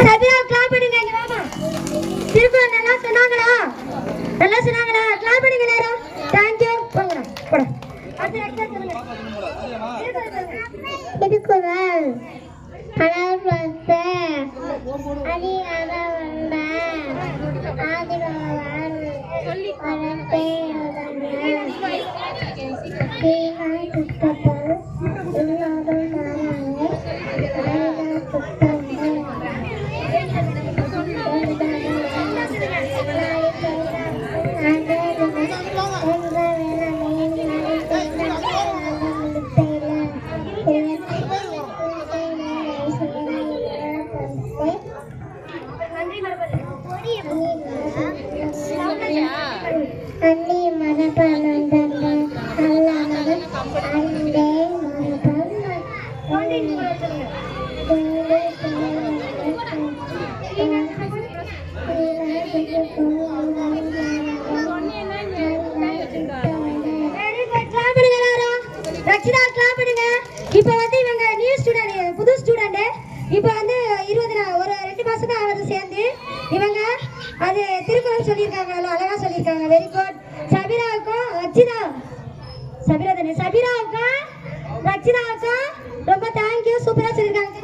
சபிரா clap பண்ணுங்க. இங்க வாமா. திருக்குறள் நல்லா சொன்னாங்களா? நல்லா சொன்னாங்களா? கிளாப் பண்ணுங்க எல்லாரும். Thank you. போங்கடா. போடா. அடுத்து எக்ஸாம் சொல்லுங்க. திருக்குறள் அழகு வந்த அடி அழ வந்த ஆதி பகவான் சொல்லி பரப்பே இப்ப வந்து இவங்க நியூ ஸ்டூடெண்ட், புது ஸ்டூடெண்ட். இப்ப வந்து 20 ஒரு 2 மாசம் தான் ஆகுது சேர்ந்து. இவங்க அது திருக்குறள் சொல்லியிருக்காங்க, அழகா சொல்லியிருக்காங்க. Very good. சபிராவுக்கும் ரச்சிதா, சபிரா தானே, சபிராவுக்கும் ரச்சிதாவுக்கும் ரொம்ப தேங்க்யூ. சூப்பரா சொல்லியிருக்காங்க.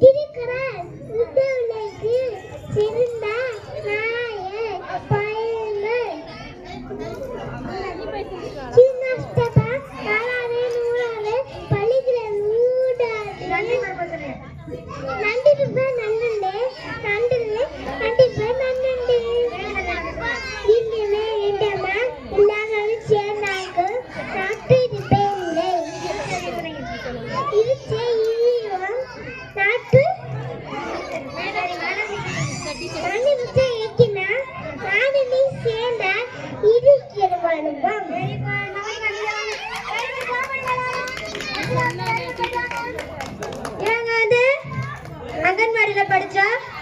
திருக்குறள் உடலுக்கு சிறந்த நாய பயனு சின்னஸ்தபா காலாவே நூறாவே பள்ளிகிற நூடாது நண்டிருப்ப நன்னண்டே நண்டிருப்ப நண்டிருப்ப நன்னண்டே இன்னுமே இடமா எல்லாரும் சேர்ந்தாங்க நாட்டு இருப்பேன்லே இது செய்யும் நாட்டு நண்டிருப்ப ஏக்கினா நாடினி சேர்ந்த இருக்கிறவனும் இவங்க வந்து அங்கன்வாடியில படிச்ச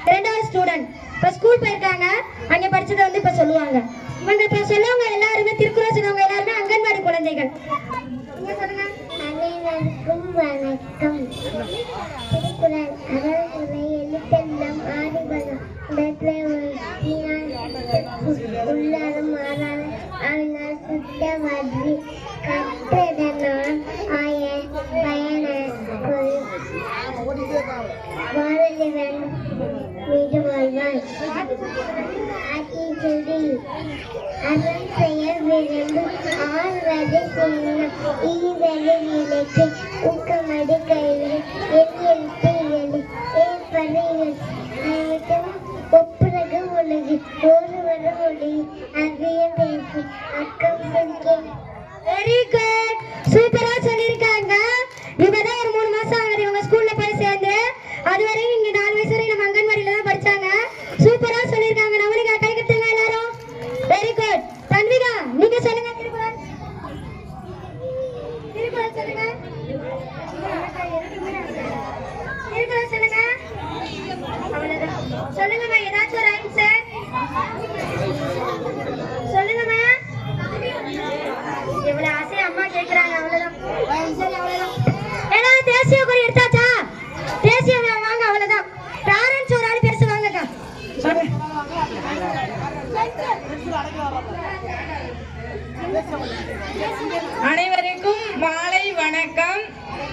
2வது ஸ்டூடெண்ட். இப்ப ஸ்கூல் போயிருக்காங்க. அங்க படிச்சதை வந்து இப்ப சொல்லுவாங்க. இவங்க இப்ப சொல்லுவாங்க எல்லாருமே திருக்குறள் சொன்னவங்க எல்லாருமே அங்கன்வாடி குழந்தைகள். அனைவருக்கும் வணக்கம். திருக்குறள் அறவுரை எழுத்தெல்லாம் ஆதிபகம் உள்ளாரும் மாறான ஆனால் சுத்தவதி கற்றதனால் ஆய பயன வாழ்வன் மீது வாழ்வான் அடிச்சுடி அருள் செயல் விரும்பு ஆழ்வது சின்னம் ஈவது நிலைக்கு ஊக்கமடி கைவிடு என் எழுத்து எழு என் பணிகள் அனைத்தும் ஒப்புரகு உலகு ஒருவரும் ஒளி அதிகம் பேசி அக்கம் சொல்கிறேன். Very good. சூப்பரா சொல்லியிருக்காங்க. இப்பதான் ஒரு 3 மாசம் ஆகுது இவங்க ஸ்கூல்ல போய் சேர்ந்து. அதுவரையும் இங்க 4 வயசு வரை நம்ம அங்கன்வாடியில தான் படிச்சாங்க. சூப்பரா சொல்லியிருக்காங்க. நவனிகா கை கட்டுங்க எல்லாரும். Very good. தன்விகா நீங்க சொல்லுங்க. திருக்குறள் திருக்குறள் சொல்லுங்க. திருக்குறள் சொல்லுங்க. அவ்வளவுதான். சொல்லுங்கம்மா ஏதாச்சும் ஒரு ரைம்ஸ் சொல்லுங்கம்மா. எவ்வளவு ஆசையா அம்மா கேக்குறாங்க. அவ்வளவுதான். சரி அவ்வளவுதான். ஏன்னா தேசிய கொடி எடுத்தாச்சா? தேசிய வாங்க. அவ்வளவுதான். பேரண்ட்ஸ் ஒரு ஆள் பேசுவாங்கக்கா. அனைவருக்கும் மாலை வணக்கம்.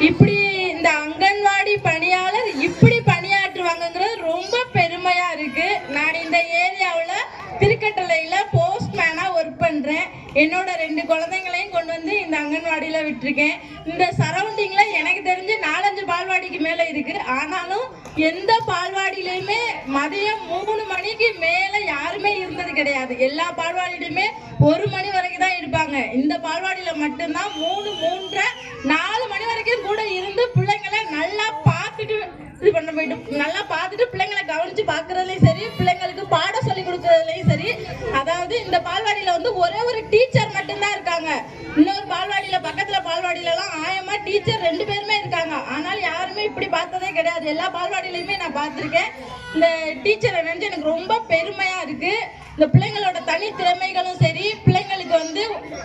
இப்படி இந்த அங்கன்வாடி பணியாளர் இப்படி பணியாற்றுவாங்கிறது ரொம்ப பெருமையா இருக்கு. நான் இந்த ஏரியாவில் திருக்கட்டளையில போஸ்ட்மேனா ஒர்க் பண்றேன். என்னோட 2 குழந்தைங்களையும் கொண்டு வந்து இந்த அங்கன்வாடியில விட்டுருக்கேன். இந்த சரௌண்டிங்ல எனக்கு தெரிஞ்சு 4-5 பால்வாடிக்கு மேல இருக்கு. ஆனாலும் எந்த பால்வாடியிலுமே மதியம் 3 மணிக்கு மேல யாருமே இருந்தது கிடையாது. எல்லா பால்வாடியிலுமே 1 மணி வரைக்கும் தான் இருப்பாங்க. இந்த பால்வாடியில மட்டும்தான் 3, 3:30, 4 மணி வரைக்கும் கூட இருந்து பிள்ளைங்களை நல்லா பார்த்துட்டு இது பண்ண போயிட்டு நல்லா பார்த்துட்டு பிள்ளைங்களை கவனிச்சு பார்க்கறதுலையும் சரி, பிள்ளைங்களுக்கு பாடம் சொல்லி கொடுக்கறதுலையும் சரி. அதாவது இந்த பால்வாடியில வந்து ஒரே ஒரு டீச்சர் மட்டும்தான் இருக்காங்க. இன்னொரு பால்வாடியில பக்கத்துல பால்வாடியில எல்லாம் ஆயமா டீச்சர் 2 பேருமே இருக்காங்க. ஆனால் யாருமே இப்படி பார்த்ததே கிடையாது. எல்லா பால்வாடியிலுமே நான் பார்த்திருக்கேன். இந்த டீச்சரை நினைச்சு எனக்கு ரொம்ப பெருமையா இருக்கு. இந்த பிள்ளைங்களோட தனி திறமைகளும் சரி, பிள்ளைங்களுக்கு வந்து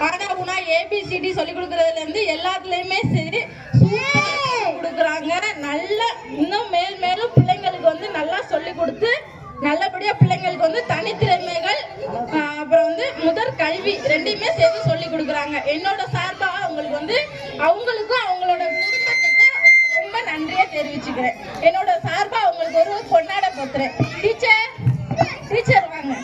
ஆனா உனா ABCD சொல்லி கொடுக்கறதுல இருந்து எல்லாத்துலயுமே சரி கொடுக்குறாங்க. நல்ல இன்னும் மேலும் பிள்ளைங்களுக்கு வந்து கல்வி ரெண்டையுமே சேர்த்து சொல்லி கொடுக்குறாங்க. என்னோட சார்பா அவங்களுக்கு வந்து அவங்களுக்கும் அவங்களோட குடும்பத்துக்கும் ரொம்ப நன்றியை தெரிவிச்சுக்கிறேன். என்னோட சார்பா அவங்களுக்கு ஒரு பொன்னாடை போத்துறேன். டீச்சர் வாங்க.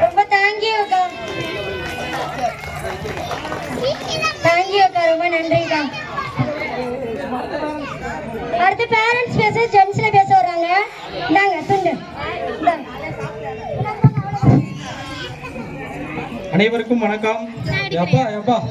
ரொம்ப தேங்க்யூக்கா. தேங்க்யூக்கா, ரொம்ப நன்றிக்கா. அடுத்து பேரண்ட்ஸ் பேச ஜென்ஸ்ல பேச வர்றாங்க. இந்தாங்க துண்டு. அனைவருக்கும் வணக்கம். எப்பா